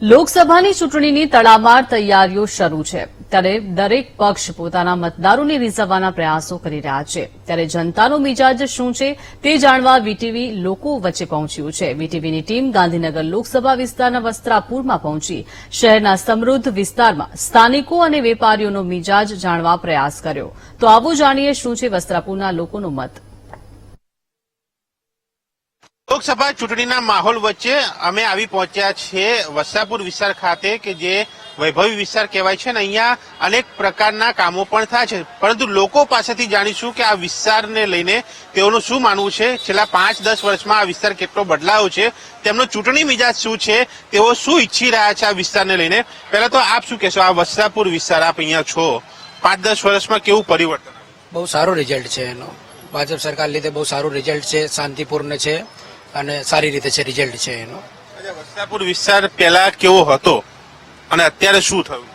લોકસભાની ચૂંટણીની તડામાર તૈયારીઓ શરૂ છે ત્યારે દરેક પક્ષ પોતાના મતદારોને રીઝવવાના પ્રયાસો કરી રહ્યા છે ત્યારે જનતાનો મિજાજ શું છે તે જાણવા વીટીવી લોકો વચ્ચે પહોંચ્યું છે વીટીવીની ટીમ ગાંધીનગર લોકસભા વિસ્તારના વસ્ત્રાપુરમાં પહોંચી શહેરના સમૃદ્ધ વિસ્તારમાં સ્થાનિકો અને વેપારીઓનો મિજાજ જાણવા પ્રયાસ કર્યો તો આવો જાણીએ શું છે વસ્ત્રાપુરના લોકોનો મત। લોકસભા ચૂંટણીના માહોલ વચ્ચે અમે આવી પહોંચ્યા છીએ વસ્ત્રાપુર વિસ્તાર ખાતે કે જે વૈભવી વિસ્તાર કહેવાય છે ને અહીંયા અનેક પ્રકારના કામો પણ થાય છે પરંતુ લોકો પાસેથી જાણીશું કે આ વિસ્તારને લઈને તેઓનું શું માનવું છે છેલ્લા 5-10 વર્ષમાં આ વિસ્તાર કેટલો બદલાયો છે તેમનો ચૂંટણી મિજાજ શું છે તેઓ શું ઈચ્છી રહ્યા છે આ વિસ્તારને લઈને। પહેલા તો આપ શું કહેશો આ વસ્ત્રાપુર વિસ્તાર આપ અહીંયા છો 5-10 વર્ષમાં કેવું પરિવર્તન? બહુ સારું રિઝલ્ટ છે એનો ભાજપ સરકાર લીધે બહુ સારું રિઝલ્ટ છે શાંતિપૂર્ણ છે અને સારી રીતે છે રિઝલ્ટ છે એનો। વસ્ત્રાપુર વિસ્તાર પહેલા કેવો હતો અને અત્યારે શું થયું?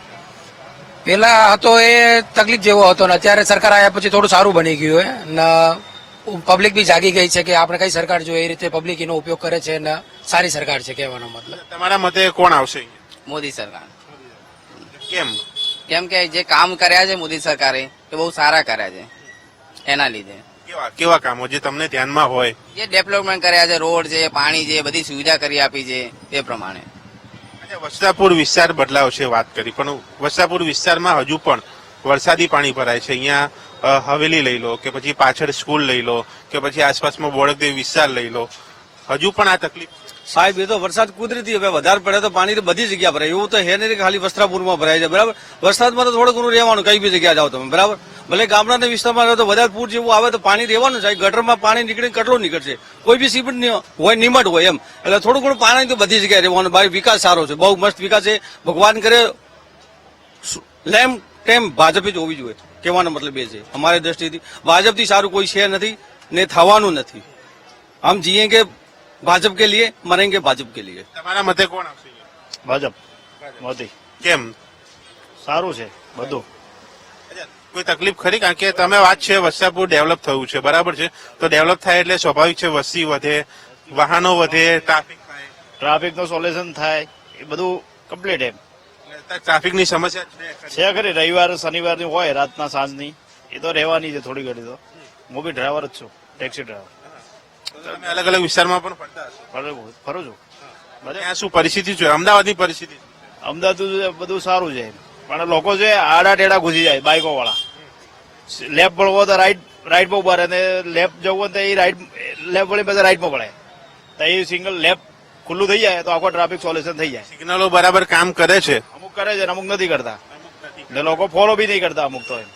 પેલા હતો એ તકલીફ જેવો હતો ને અત્યારે સરકાર આવ્યા પછી થોડું સારું બની ગયું ને પબ્લિક બી જાગી ગઈ છે કે આપણે કઈ સરકાર જોઈએ એ રીતે પબ્લિક એનો ઉપયોગ કરે છે ને સારી સરકાર છે કહેવાનો મતલબ। તમારા મતે કોણ આવશે? મોદી સરકાર। કેમ? કેમ કે જે કામ કર્યા છે મોદી સરકારે એ બહુ સારા કર્યા છે એના લીધે। કેવા કામો જે તમને ધ્યાનમાં હોય? જે ડેવલપમેન્ટ કર્યા છે રોડ છે પાણી છે બધી સુવિધા કરી આપી છે તે પ્રમાણે। વસ્ત્રાપુર વિસ્તાર બદલાવ છે વાત કરી પણ વસ્ત્રાપુર વિસ્તારમાં હજુ પણ વરસાદી પાણી ભરાય છે। અહીંયા હવેલી લઈ લો કે પછી પાછળ સ્કૂલ લઈ લો કે પછી આસપાસમાં બોડકદેવ વિસ્તાર લઈ લો હજુ પણ આ તકલીફ? સાહેબ એ તો વરસાદ કુદરતી હવે વધારે પડે તો પાણી તો બધી જગ્યા ભરાય એવું તો હે નહીં કે ખાલી વસ્ત્રાપુરમાં ભરાય છે બરાબર। વરસાદમાં તો થોડું ઘણું રહેવાનું કઈ બી જગ્યા જાઓ તમે બરાબર ભલે ગામડાના વિસ્તારમાં રહો તો વધારે પૂર જેવું આવે તો પાણી રહેવાનું છે ગટરમાં પાણી નીકળીને કેટલું નીકળશે કોઈ બી સીમેન્ટ હોય નિમટ હોય એમ એટલે થોડું ઘણું પાણી તો બધી જગ્યાએ રહેવાનું ભાઈ વિકાસ સારો છે બહુ મસ્ત વિકાસ છે ભગવાન કરે લેમ ટેમ ભાજપ જ હોવી જોઈએ કહેવાનો મતલબ એ છે અમારી દ્રષ્ટિથી ભાજપથી સારું કોઈ છે નથી ને થવાનું નથી। આમ જીએ કે ભાજપ કે લીએ મરેંગે ભાજપ કે લીએ। તમારા મતે કોણ આવશે? ભાજપ મોદી। કેમ? સારું છે બધું। કોઈ તકલીફ ખરી? કારણ કે તમે વાત છે વસ્ત્રાપુર ડેવલપ થયું છે બરાબર છે તો ડેવલપ થાય એટલે સ્વાભાવિક છે વસ્તી વધે વાહનો વધે ટ્રાફિક થાય ટ્રાફિકનું સોલ્યુશન થાય એ બધું કમ્પ્લીટ એમ ટ્રાફિકની સમસ્યા છે ખરી રવિવાર શનિવારની હોય રાતના સાંજની એ તો રહેવાની છે થોડી ઘણી તો હું બી ડ્રાઈવર જ છું ટેક્સી ડ્રાઈવર। તમે અલગ અલગ વિસ્તારમાં પણ ફરતા હશો? ફરું છું ત્યાં શું પરિસ્થિતિ છે અમદાવાદની પરિસ્થિતિ? અમદાવાદ બધું સારું છે પણ લોકો છે આડા ટેડા ઘૂસી જાય બાઇકો વાળા લેફ્ટ પડવો તો રાઈટ પર ઉભા રહે ને લેફ્ટ જવું તો એ લેફ્ટ વળી પછી રાઈટમાં પડે તો એ સિંગલ લેફ્ટ ખુલ્લું થઈ જાય તો આખો ટ્રાફિક સોલ્યુશન થઈ જાય। સિગ્નલો બરાબર કામ કરે છે? અમુક કરે છે અમુક નથી કરતા ને લોકો ફોલો બી નહીં કરતા અમુક તો એમ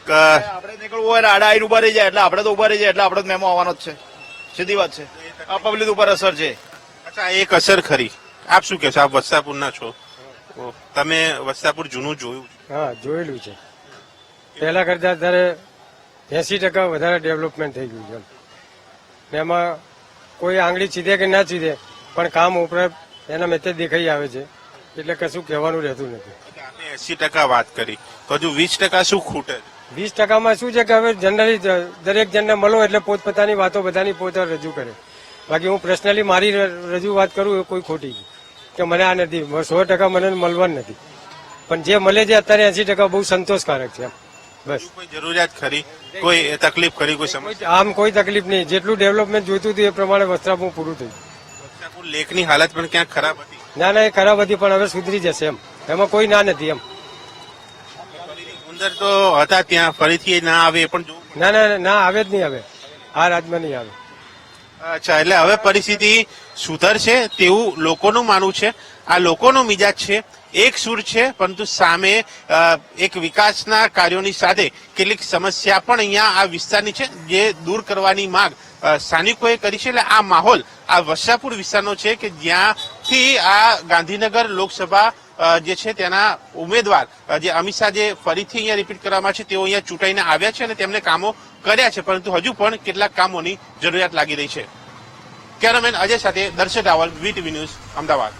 આપણે નીકળવું હોય ને આડા આઈને ઉભા રહી જાય એટલે આપણે તો ઉભા રહી જાય એટલે આપણે મેમો આવવાનો જ છે સીધી વાત છે આ પબ્લિક ઉપર અસર છે। અચ્છા એક અસર ખરી આપ શું કહેશો? આપ વસ્ત્રાપુરના છો તમે વસ્ત્રાપુર જૂનું જોયું? હા જોયેલું છે પહેલા કરતા અત્યારે 80% વધારે ડેવલપમેન્ટ થઈ ગયું છે એમાં કોઈ આંગળી ચીધે કે ના ચીધે પણ કામ ઉપર એના મેં દેખાઈ આવે છે એટલે કશું કહેવાનું રહેતું નથી। 80% વાત કરી તો હજુ 20% શું ખૂટે? 20%માં શું છે કે હવે જનરલી દરેક જણને મળો એટલે પોતપોતાની વાતો બધાની પોતે રજૂ કરે બાકી હું પર્સનલી મારી રજૂઆત કરું એ કોઈ ખોટી કે મને આ નથી 100% મને મળવાનું નથી પણ જે મળે છે અત્યારે 80% બહુ સંતોષકારક છે બસ। કોઈ જરૂરિયાત ખરી કોઈ તકલીફ ખરી કોઈ સમસ્યા? આમ કોઈ તકલીફ નહીં જેટલું ડેવલપમેન્ટ જોઈતું હતું એ પ્રમાણે વસ્ત્રાપુર પૂરું થયું। વસ્ત્રાપુર લેકની હાલત પણ ક્યાંક ખરાબ હતી? ના એ ખરાબ હતી પણ હવે સુધરી જશે એમાં કોઈ ના નથી એમ। ઉંદર તો હતા ત્યાં ફરીથી ના આવે એ પણ જોવું? ના આવે જ નહીં હવે આ રાજમાં નહીં આવે। અચ્છા એટલે હવે પરિસ્થિતિ સુધરશે તેવું લોકોનું માનવું છે। આ લોકોનો મિજાજ છે એક સુર છે પરંતુ સામે એક વિકાસના કાર્યોની સાથે કેટલીક સમસ્યા પણ અહીંયા આ વિસ્તારની છે જે દૂર કરવાની માંગ સ્થાનિકોએ કરી છે। એટલે આ માહોલ આ વસ્ત્રાપુર વિસ્તારનો છે કે જ્યાંથી આ ગાંધીનગર લોકસભા જે છે તેના ઉમેદવાર જે અમિત શાહ જે ફરીથી અહીંયા રિપીટ કરવામાં છે તેઓ અહીંયા ચૂંટાઈને આવ્યા છે અને તેમને કામો કર્યા છે પરંતુ હજુ પણ કેટલાક કામોની જરૂરિયાત લાગી રહી છે। કેમેરામેન અજય સાથે દર્શક રાવલ વીટીવી ન્યૂઝ અમદાવાદ।